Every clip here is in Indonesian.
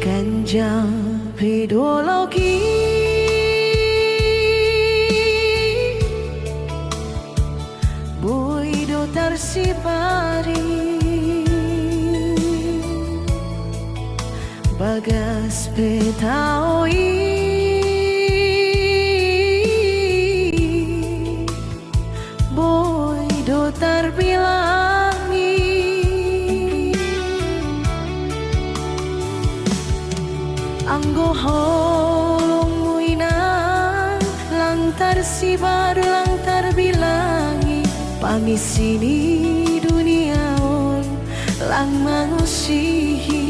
Ganja pedologi Boido tersipari Bagas petaoi Boido terbilangi Anggo holong muina Lantar sibar lantar bilangi Pamisini dunia on lang manusihi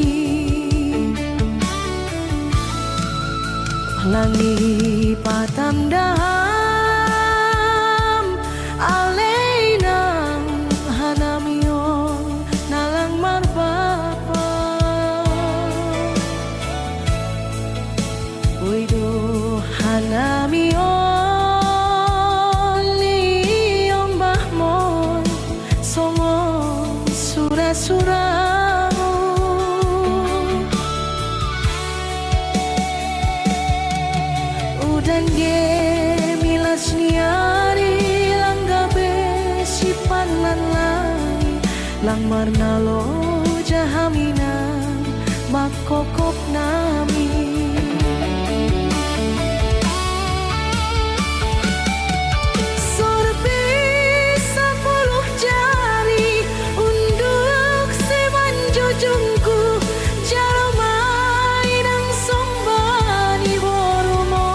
Langi patandam Aleinang hanamion nalang marbapa Boido hanamion liom bahmon Songon sura-sura dan dia milas niari langgabe sipan lan lai lang marnalo jahaminan makokop nami sorbe 10 jari unduk seman jujungku jaromai nang sombani borumo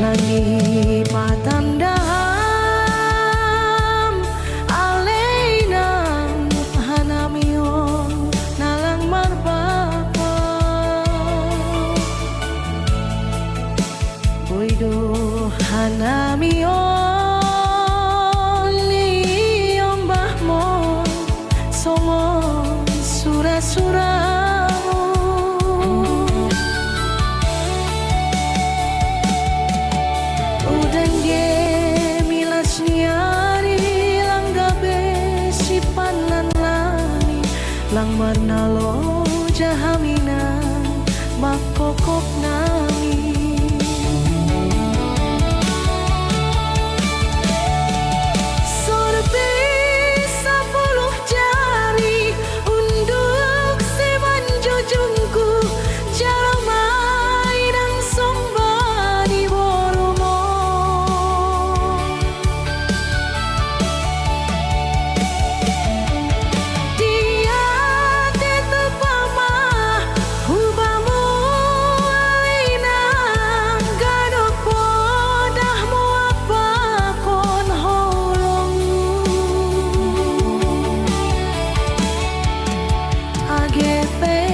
Lagi patandam aleinang hanamion nalang marbapa Boido hanamion liom bahmon somon sura-sura lang marnalo jahaminan makokop nami sorbe 10 jari unduk seman jujungku jaromai nang sombani borumo GP